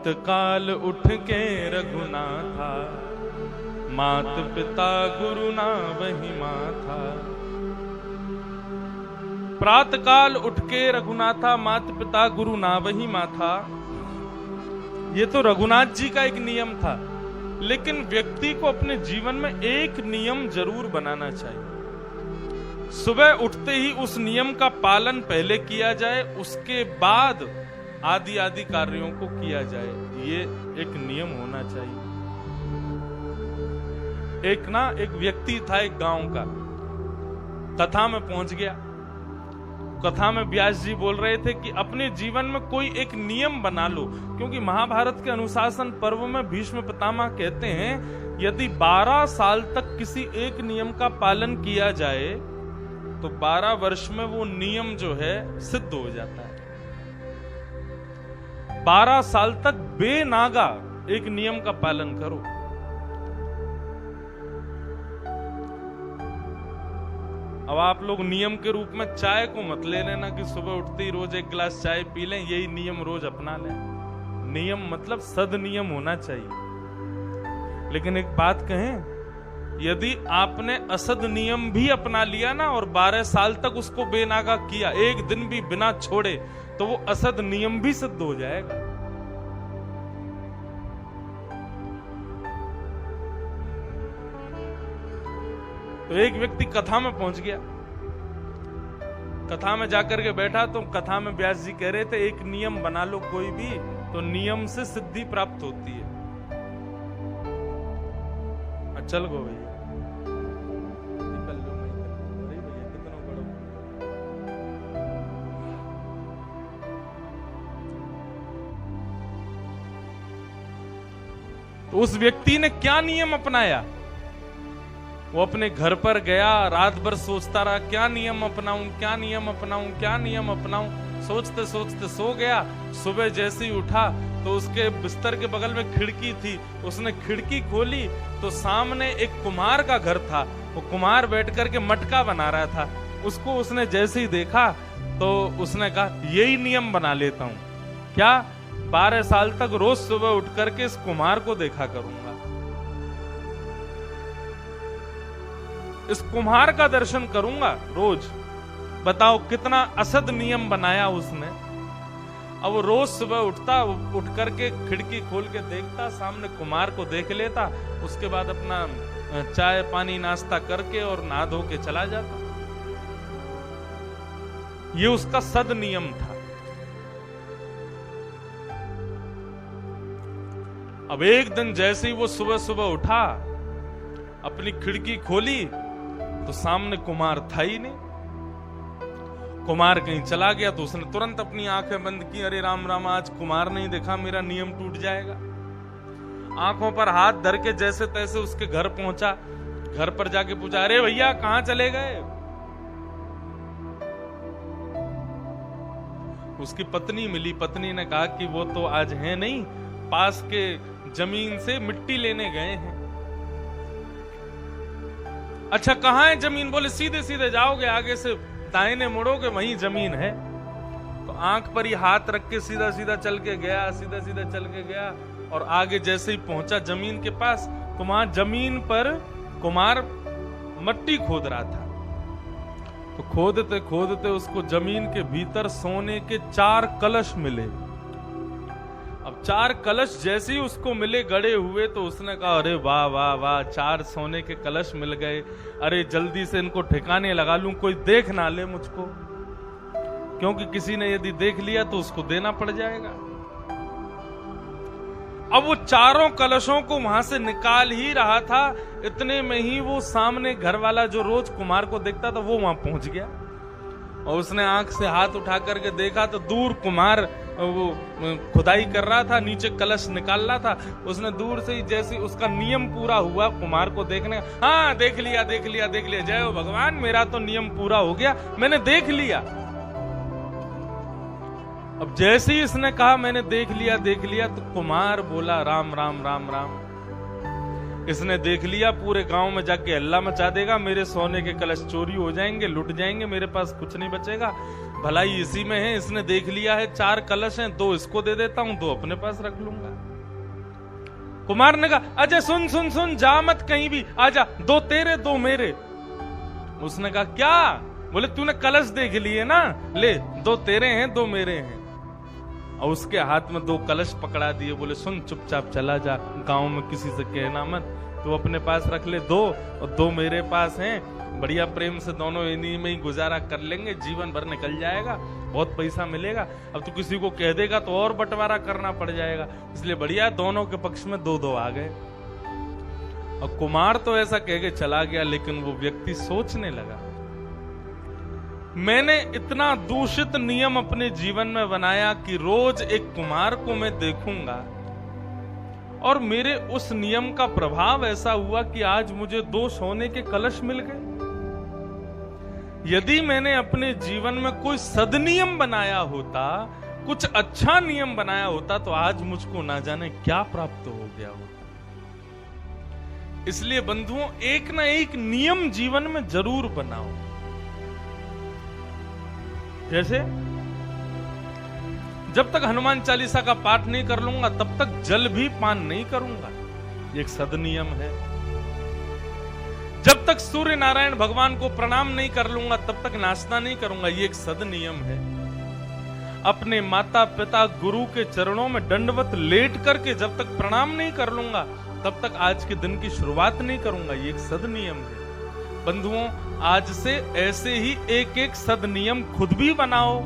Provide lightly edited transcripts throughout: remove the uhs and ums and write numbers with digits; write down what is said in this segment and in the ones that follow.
प्रात काल उठ के रघुनाथा, मात पिता गुरु ना वही माथा। प्रात काल उठ के रघुनाथा, मात पिता गुरु ना वही माथा। ये तो रघुनाथ जी का एक नियम था, लेकिन व्यक्ति को अपने जीवन में एक नियम जरूर बनाना चाहिए। सुबह उठते ही उस नियम का पालन पहले किया जाए, उसके बाद आदि आदि कार्यों को किया जाए। ये एक नियम होना चाहिए। एक व्यक्ति था एक गांव का, कथा में पहुंच गया। कथा में व्यास जी बोल रहे थे कि अपने जीवन में कोई एक नियम बना लो, क्योंकि महाभारत के अनुशासन पर्व में भीष्म पितामह कहते हैं यदि 12 साल तक किसी एक नियम का पालन किया जाए तो 12 वर्ष में वो नियम जो है सिद्ध हो जाता है। 12 साल तक बेनागा एक नियम का पालन करो। अब आप लोग नियम के रूप में चाय को मत ले लेना कि सुबह उठते ही रोज एक गिलास चाय पी लें, यही नियम रोज अपना लें। नियम मतलब सदनियम होना चाहिए। लेकिन एक बात कहें, यदि आपने असद नियम भी अपना लिया ना और 12 साल तक उसको बेनागा किया, एक दिन भी बिना छोड़े, तो वो असद नियम भी सिद्ध हो जाएगा। तो एक व्यक्ति कथा में पहुंच गया, कथा में जाकर के बैठा तो कथा में व्यास जी कह रहे थे एक नियम बना लो कोई भी, तो नियम से सिद्धि प्राप्त होती है। चल गो भैया, निकल लो, अरे भैया कितना बड़ा। तो उस व्यक्ति ने क्या नियम अपनाया? वो अपने घर पर गया, रात भर सोचता रहा क्या नियम अपनाऊं, क्या नियम अपनाऊं, क्या नियम अपनाऊं। सोचते सोचते सो गया। सुबह जैसे ही उठा तो उसके बिस्तर के बगल में खिड़की थी, उसने खिड़की खोली तो सामने एक कुम्हार का घर था। वो कुम्हार बैठ करके मटका बना रहा था। उसको उसने जैसे ही देखा तो उसने कहा यही नियम बना लेता हूं। क्या? 12 साल तक रोज सुबह उठ करके इस कुम्हार को देखा करूंगा, इस कुम्हार का दर्शन करूंगा रोज। बताओ कितना असद नियम बनाया उसने। अब वो रोज सुबह उठता, उठ करके खिड़की खोल के देखता, सामने कुम्हार को देख लेता, उसके बाद अपना चाय पानी नाश्ता करके और नहा धो के चला जाता। ये उसका सद नियम था। अब एक दिन जैसे ही वो सुबह सुबह उठा, अपनी खिड़की खोली तो सामने कुम्हार था ही नहीं। कुम्हार कहीं चला गया तो उसने तुरंत अपनी आंखें बंद की, अरे राम राम, आज कुम्हार नहीं देखा, मेरा नियम टूट जाएगा। आंखों पर हाथ धर के जैसे तैसे उसके घर पहुंचा। घर पर जाके पूछा, अरे भैया कहां चले गए? उसकी पत्नी मिली। पत्नी ने कहा कि वो तो आज है नहीं, पास के जमीन से मिट्टी लेने गए हैं। अच्छा कहां है जमीन? बोले सीधे सीधे जाओगे, आगे से दाहिने मुड़ोगे, वहीं जमीन है। तो आंख पर ही हाथ रख के सीधा सीधा चल के गया, सीधा सीधा चल के गया और आगे जैसे ही पहुंचा जमीन के पास तो वहां जमीन पर कुम्हार मट्टी खोद रहा था। तो खोदते खोदते उसको जमीन के भीतर सोने के 4 कलश मिले। अब 4 कलश जैसे ही उसको मिले गड़े हुए तो उसने कहा, अरे वाह वाह वाह, 4 सोने के कलश मिल गए, अरे जल्दी से इनको ठिकाने लगा लूं, कोई देख ना ले मुझको, क्योंकि किसी ने यदि देख लिया तो उसको देना पड़ जाएगा। अब वो 4 कलशों को वहां से निकाल ही रहा था, इतने में ही वो सामने घर वाला जो रोज कुम्हार को देखता था वो वहां पहुंच गया। और उसने आंख से हाथ उठा करके देखा तो दूर कुम्हार वो खुदाई कर रहा था, नीचे कलश निकाल रहा था। उसने दूर से ही जैसे उसका नियम पूरा हुआ कुम्हार को देखने, हाँ देख लिया देख लिया देख लिया, जय हो भगवान, मेरा तो नियम पूरा हो गया, मैंने देख लिया। अब जैसे ही इसने कहा मैंने देख लिया तो कुम्हार बोला राम राम राम राम। इसने देख लिया, पूरे गांव में जाके हल्ला मचा देगा, मेरे सोने के कलश चोरी हो जाएंगे, लुट जाएंगे, मेरे पास कुछ नहीं बचेगा, भलाई इसी में है। इसने देख लिया है 4 कलश हैं, 2 इसको दे देता हूं, 2 अपने पास रख लूंगा। कुमार ने कहा अजय सुन सुन सुन, जा मत कहीं भी, आजा, 2 तेरे 2 मेरे। उसने कहा क्या? बोले तूने कलश देख लिए ना, ले 2 तेरे हैं 2 मेरे हैं। और उसके हाथ में 2 कलश पकड़ा दिए, बोले सुन चुपचाप चला जा, गांव में किसी से कहना मत, तू अपने पास रख ले 2 और 2 मेरे पास हैं, बढ़िया प्रेम से दोनों इन्हीं में ही गुजारा कर लेंगे, जीवन भर निकल जाएगा, बहुत पैसा मिलेगा। अब तू किसी को कह देगा तो और बंटवारा करना पड़ जाएगा, इसलिए बढ़िया दोनों के पक्ष में 2-2 आ गए। और कुमार तो ऐसा कह के चला गया, लेकिन वो व्यक्ति सोचने लगा, मैंने इतना दूषित नियम अपने जीवन में बनाया कि रोज एक कुमार को मैं देखूंगा, और मेरे उस नियम का प्रभाव ऐसा हुआ कि आज मुझे 2 सोने के कलश मिल गए। यदि मैंने अपने जीवन में कोई सदनियम बनाया होता, कुछ अच्छा नियम बनाया होता, तो आज मुझको ना जाने क्या प्राप्त हो गया होता। इसलिए बंधुओं, एक ना एक नियम जीवन में जरूर बनाओ। जैसे जब तक हनुमान चालीसा का पाठ नहीं कर लूंगा तब तक जल भी पान नहीं करूंगा, ये एक सदनियम है। जब तक सूर्य नारायण भगवान को प्रणाम नहीं कर लूंगा तब तक नाश्ता नहीं करूंगा, ये एक सदनियम है। अपने माता पिता गुरु के चरणों में दंडवत लेट करके जब तक प्रणाम नहीं कर लूंगा तब तक आज के दिन की शुरुआत नहीं करूंगा, ये एक सदनियम है। बंधुओं, आज से ऐसे ही एक एक सदनियम खुद भी बनाओ,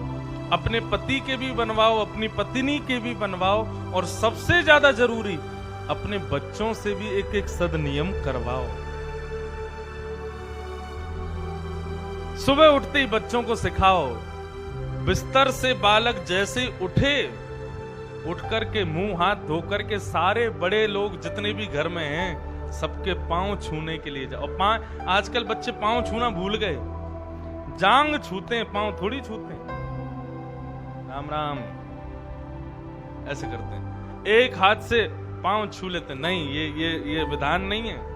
अपने पति के भी बनवाओ, अपनी पत्नी के भी बनवाओ, और सबसे ज्यादा जरूरी अपने बच्चों से भी एक एक सदनियम करवाओ। सुबह उठते ही बच्चों को सिखाओ, बिस्तर से बालक जैसे उठे, उठ करके मुंह हाथ धो करके सारे बड़े लोग जितने भी घर में हैं सबके पांव छूने के लिए जाओ। आजकल बच्चे पांव छूना भूल गए, जांग छूते हैं, पांव थोड़ी छूते हैं। राम राम ऐसे करते हैं, एक हाथ से पांव छू लेते हैं। नहीं, ये विधान नहीं है।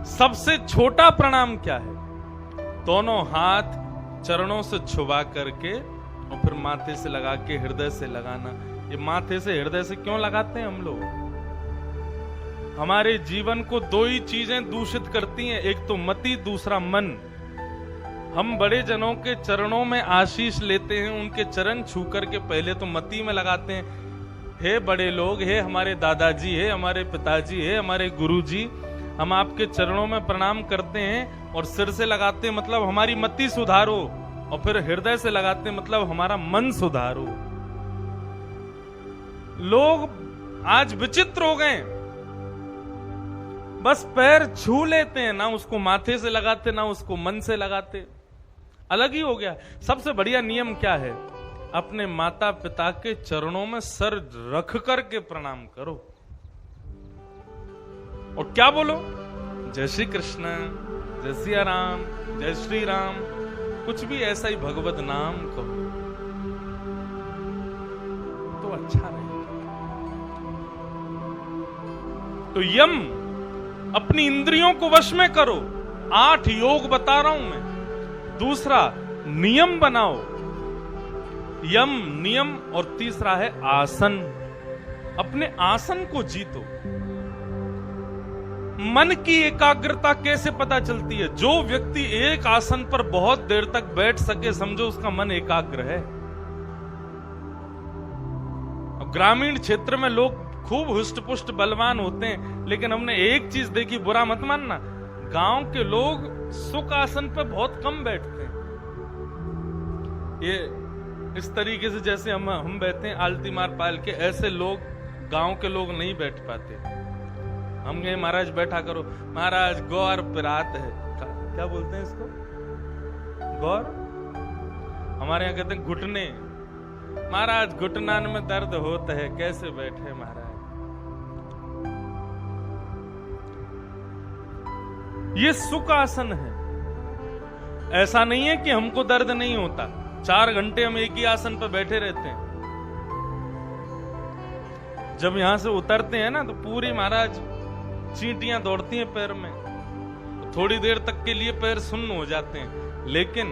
सबसे छोटा प्रणाम क्या है? दोनों हाथ चरणों से छुआ करके और फिर माथे से लगा के हृदय से लगाना। ये माथे से हृदय से क्यों लगाते हैं हम लोग? हमारे जीवन को 2 ही चीजें दूषित करती हैं, एक तो मति, दूसरा मन। हम बड़े जनों के चरणों में आशीष लेते हैं, उनके चरण छू करके पहले तो मति में लगाते हैं, हे बड़े लोग, हे हमारे दादाजी, हे हमारे पिताजी, हे हमारे गुरुजी, हम आपके चरणों में प्रणाम करते हैं। और सिर से लगाते हैं मतलब हमारी मति सुधारो, और फिर हृदय से लगाते हैं मतलब हमारा मन सुधारो। लोग आज विचित्र हो गए, बस पैर छू लेते हैं, ना उसको माथे से लगाते ना उसको मन से लगाते, अलग ही हो गया। सबसे बढ़िया नियम क्या है? अपने माता पिता के चरणों में सर रख करके प्रणाम करो, और क्या बोलो? जय श्री कृष्ण, जय सिया राम, जय श्री राम, कुछ भी ऐसा ही भगवत नाम कहो तो अच्छा रहेगा। तो यम, अपनी इंद्रियों को वश में करो, 8 योग बता रहा हूं मैं। दूसरा, नियम बनाओ, यम नियम, और तीसरा है आसन, अपने आसन को जीतो। मन की एकाग्रता कैसे पता चलती है? जो व्यक्ति एक आसन पर बहुत देर तक बैठ सके, समझो उसका मन एकाग्र है। ग्रामीण क्षेत्र में लोग खूब हुष्ट पुष्ट बलवान होते हैं, लेकिन हमने एक चीज देखी, बुरा मत मानना, गांव के लोग सुख आसन पर बहुत कम बैठते हैं। ये इस तरीके से जैसे हम बैठते हैं आलती मार पाल के, ऐसे लोग गांव के लोग नहीं बैठ पाते। हम कहे महाराज बैठा करो, महाराज गौर पिरात है, क्या बोलते हैं इसको? गौर, हमारे यहाँ कहते हैं घुटने। महाराज घुटनान में दर्द होता है, कैसे बैठे महाराज? ये सुख आसन है। ऐसा नहीं है कि हमको दर्द नहीं होता, 4 घंटे हम एक ही आसन पर बैठे रहते हैं। जब यहां से उतरते हैं ना तो पूरी महाराज चींटियां दौड़ती हैं पैर में, थोड़ी देर तक के लिए पैर सुन्न हो जाते हैं। लेकिन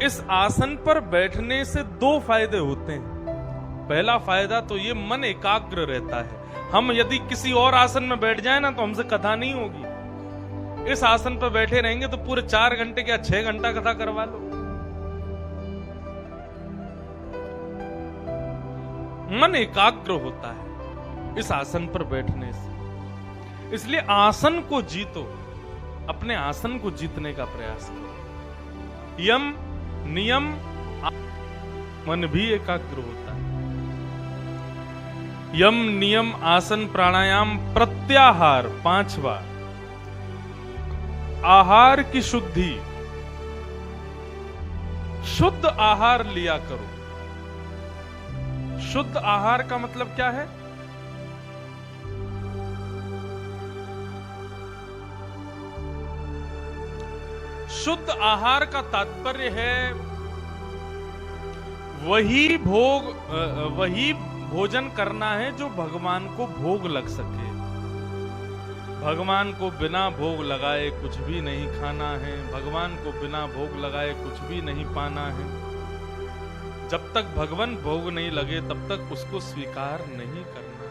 इस आसन पर बैठने से 2 फायदे होते हैं। पहला फायदा तो ये मन एकाग्र रहता है। हम यदि किसी और आसन में बैठ जाए ना तो हमसे कथा नहीं होगी। इस आसन पर बैठे रहेंगे तो पूरे 4 घंटे क्या 6 घंटा कथा करवा लो। मन एकाग्र होता है इस आसन पर बैठने से। इसलिए आसन को जीतो, अपने आसन को जीतने का प्रयास करो। यम नियम मन भी एकाग्र होता है। यम नियम आसन प्राणायाम प्रत्याहार 5वां, आहार की शुद्धि। शुद्ध आहार लिया करो। शुद्ध आहार का मतलब क्या है? शुद्ध आहार का तात्पर्य है वही भोजन करना है जो भगवान को भोग लग सके। भगवान को बिना भोग लगाए कुछ भी नहीं खाना है। भगवान को बिना भोग लगाए कुछ भी नहीं पाना है। जब तक भगवान भोग नहीं लगे तब तक उसको स्वीकार नहीं करना।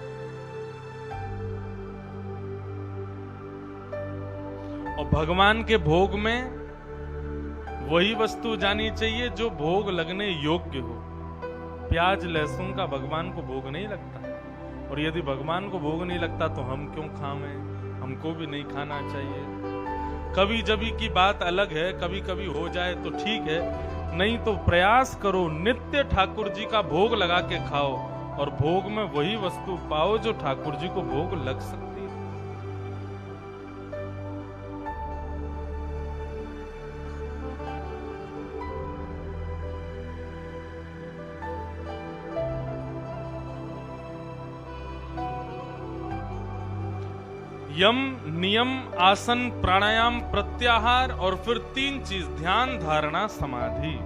और भगवान के भोग में वही वस्तु जानी चाहिए जो भोग लगने योग्य हो। प्याज लहसुन का भगवान को भोग नहीं लगता, और यदि भगवान को भोग नहीं लगता तो हम क्यों खाएं? हमको भी नहीं खाना चाहिए। कभी जभी की बात अलग है, कभी कभी हो जाए तो ठीक है, नहीं तो प्रयास करो नित्य ठाकुर जी का भोग लगा के खाओ और भोग में वही वस्तु पाओ जो ठाकुर जी को भोग लग सकती है। यम नियम आसन प्राणायाम प्रत्याहार और फिर 3 चीज ध्यान धारणा समाधि।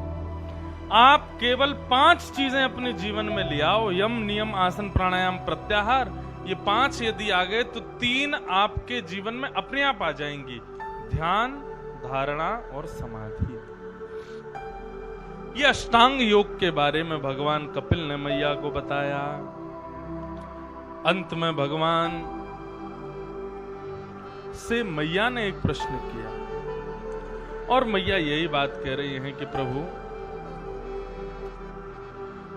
आप केवल 5 चीजें अपने जीवन में ले आओ। यम नियम आसन प्राणायाम प्रत्याहार, ये 5 यदि आ गए तो 3 आपके जीवन में अपने आप आ जाएंगी। ध्यान धारणा और समाधि। ये अष्टांग योग के बारे में भगवान कपिल ने मैया को बताया। अंत में भगवान से मैया ने एक प्रश्न किया और मैया यही बात कह रही हैं कि प्रभु,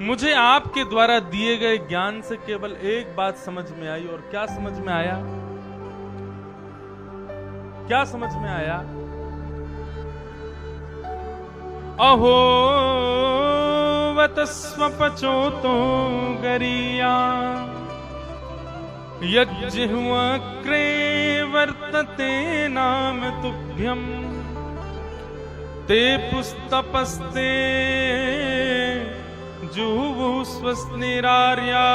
मुझे आपके द्वारा दिए गए ज्ञान से केवल एक बात समझ में आई। और क्या समझ में आया? क्या समझ में आया? अहो वत स्वपचोतो गरिया यज्जिह्वाग्रे वर्तते नाम तुभ्यं ते पुस्तपस्ते जुहुस्वस्निरार्या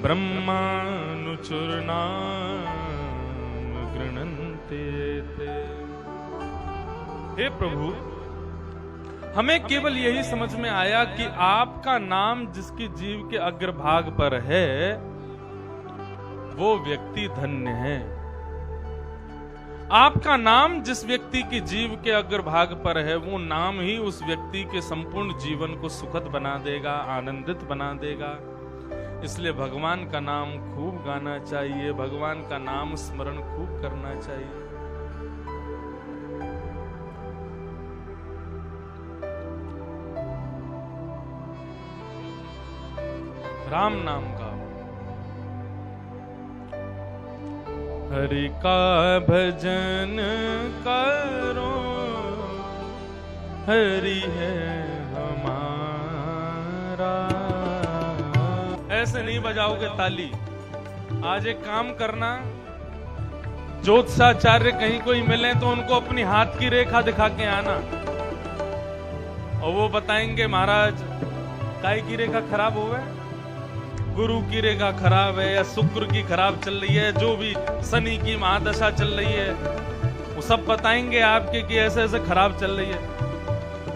ब्रह्मानुचूर्णाम गृह्णन्ते ते। हे प्रभु, हमें केवल यही समझ में आया कि आपका नाम जिसकी जीव के अग्रभाग पर है वो व्यक्ति धन्य है। आपका नाम जिस व्यक्ति की जीव के अग्रभाग पर है वो नाम ही उस व्यक्ति के संपूर्ण जीवन को सुखद बना देगा, आनंदित बना देगा। इसलिए भगवान का नाम खूब गाना चाहिए, भगवान का नाम स्मरण खूब करना चाहिए। राम नाम गाओ। हरि का भजन करो, हरि है हमारा। ऐसे नहीं बजाओगे ताली। आज एक काम करना, ज्योतिषाचार्य कहीं कोई मिले तो उनको अपनी हाथ की रेखा दिखा के आना और वो बताएंगे महाराज काय की रेखा खराब हो गए, गुरु की रेखा खराब है या शुक्र की खराब चल रही है, जो भी शनि की महादशा चल रही है वो सब बताएंगे आपके कि ऐसे ऐसे खराब चल रही है।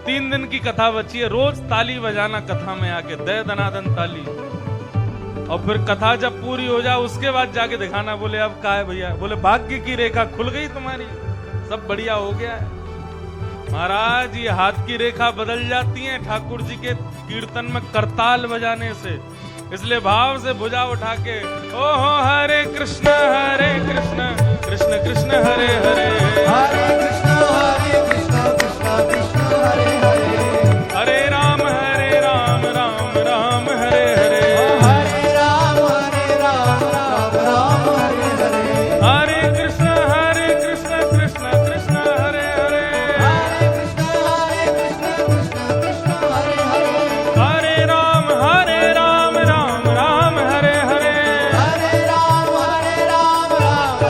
3 दिन की कथा बची है, रोज ताली बजाना कथा में आके, दे दनादन ताली। और फिर कथा जब पूरी हो जाए उसके बाद जाके दिखाना, बोले अब क्या है भैया, बोले भाग्य की रेखा खुल गई तुम्हारी, सब बढ़िया हो गया है। महाराज ये हाथ की रेखा बदल जाती है ठाकुर जी के कीर्तन में करताल बजाने से, इसलिए भाव से भुजा उठा के ओहो हरे कृष्ण कृष्ण कृष्ण हरे हरे, हरे कृष्ण कृष्ण कृष्ण हरे हरे, हरे राम राम राम हरे हरे, हरे राम राम राम हरे हरे, हरे कृष्ण कृष्ण कृष्ण हरे हरे, हरे कृष्ण कृष्ण कृष्ण हरे हरे, हरे राम राम राम हरे हरे, हरे राम राम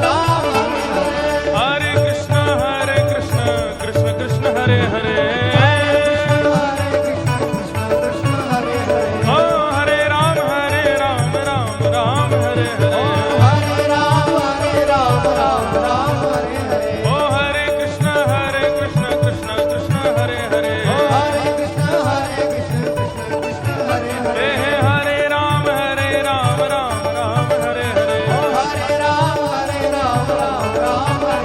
राम हरे हरे, हरे कृष्ण कृष्ण कृष्ण हरे हरे, ओ हरे राम राम राम हरे हरे, हरे राम राम हरे हरे, ओ हरे कृष्ण कृष्ण कृष्ण हरे हरे, हरे कृष्ण कृष्ण हरे हरे, हे हरे राम राम हरे हरे, हरे राम राम हरे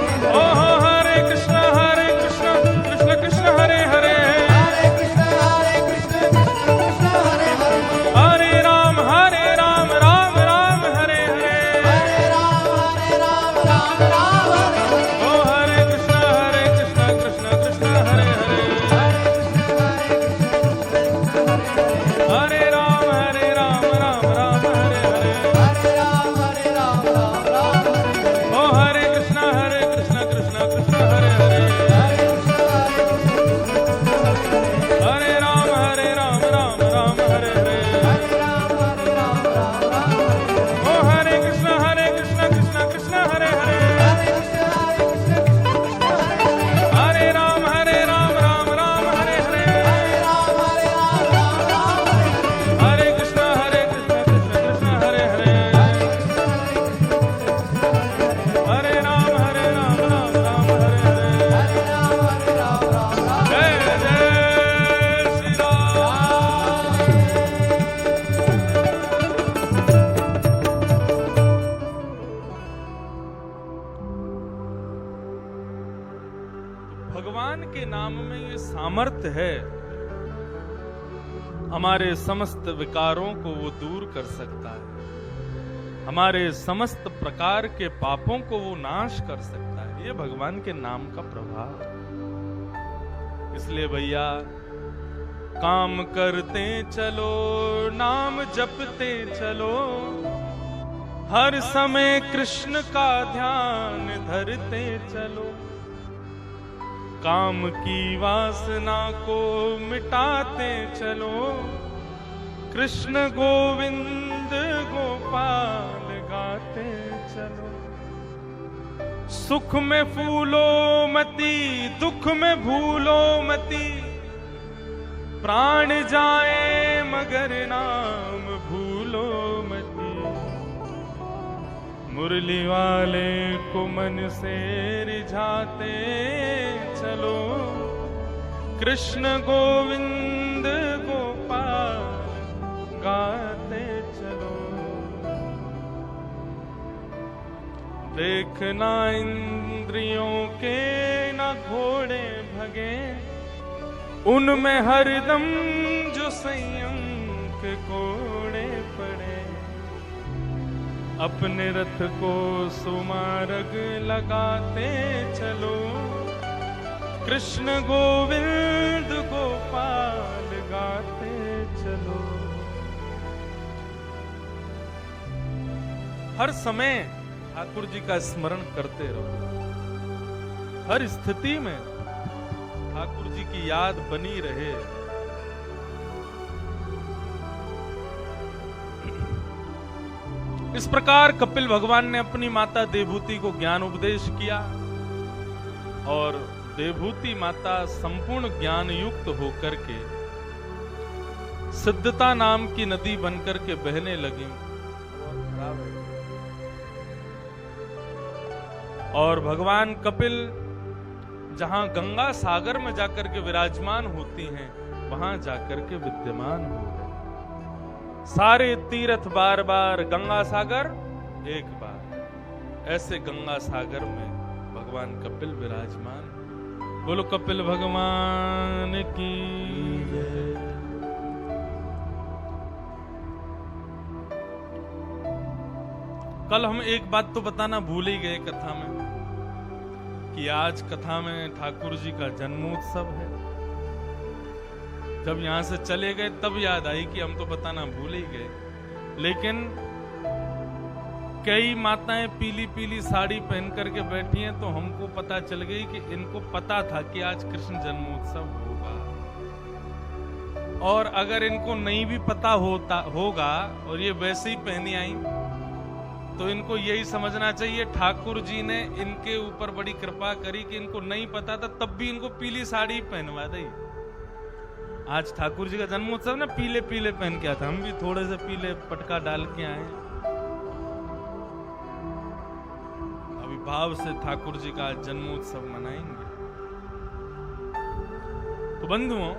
हरे, ओ हरे कृष्ण कृष्ण कृष्ण हरे हरे, हरे कृष्ण कृष्ण हरे हरे, हरे राम राम हरे हरे, हरे राम राम हरे हरे, ओ हरे कृष्ण कृष्ण कृष्ण हरे हरे, हरे राम राम हरे हरे, हरे राम राम हरे हरे, ओ हरे कृष्ण कृष्ण कृष्ण हरे हरे, हरे राम राम हरे हरे, ओ हरे कृष्ण कृष्ण कृष्ण हरे हरे, हरे राम राम हरे हरे, हरे कृष्ण कृष्ण हरे हरे, हरे राम राम हरे हरे, जय जय श्री राम। भगवान के नाम में ये सामर्थ्य है, हमारे समस्त विकारों को वो दूर कर सकता है, हमारे समस्त प्रकार के पापों को वो नाश कर सकता है, ये भगवान के नाम का प्रभाव है। इसलिए भैया काम करते चलो, नाम जपते चलो, हर समय कृष्ण का ध्यान धरते चलो, काम की वासना को मिटाते चलो, कृष्ण गोविंद गोपाल गाते चलो, सुख में फूलो मती, दुख में भूलो मती, प्राण जाए मगर नाम भूलो मती, मुरली वाले को मन से रिझाते चलो, कृष्ण गोविंद गोपाल गाते चलो, देखना इंद्रियों के न घोड़े भगे, उनमें हरदम जो संयम के कोड़े पड़े, अपने रथ को सुमार्ग लगाते चलो, कृष्ण गोविंद गोपाल गाते चलो। हर समय ठाकुर जी का स्मरण करते रहो, हर स्थिति में ठाकुर जी की याद बनी रहे। इस प्रकार कपिल भगवान ने अपनी माता देवहूति को ज्ञान उपदेश किया और देवहूति माता संपूर्ण ज्ञान युक्त होकर के सिद्धता नाम की नदी बनकर के बहने लगी। और भगवान कपिल जहां गंगा सागर में जाकर के विराजमान होती हैं, वहां जाकर के विद्यमान हो गए। सारे तीर्थ बार बार, गंगा सागर एक बार, ऐसे गंगा सागर में भगवान कपिल विराजमान। बोलो कपिल भगवान की जय। कल हम एक बात तो बताना भूल ही गए कथा में कि आज कथा में ठाकुर जी का जन्मोत्सव है। जब यहां से चले गए तब याद आई कि हम तो बताना भूल ही गए। लेकिन कई माताएं पीली पीली साड़ी पहन करके बैठी हैं, तो हमको पता चल गई कि इनको पता था कि आज कृष्ण जन्मोत्सव होगा। और अगर इनको नहीं भी पता होगा और ये वैसे ही पहनी आई, तो इनको यही समझना चाहिए ठाकुर जी ने इनके ऊपर बड़ी कृपा करी कि इनको नहीं पता था तब भी इनको पीली साड़ी पहनवा दी। आज ठाकुर जी का जन्मोत्सव ना, पीले पीले पहन के आता, हम भी थोड़े से पीले पटका डाल के आए। अभी भाव से ठाकुर जी का जन्मोत्सव मनाएंगे। तो बंधुओं,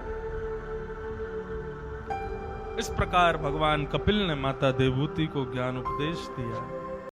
इस प्रकार भगवान कपिल ने माता देवहूति को ज्ञान उपदेश दिया।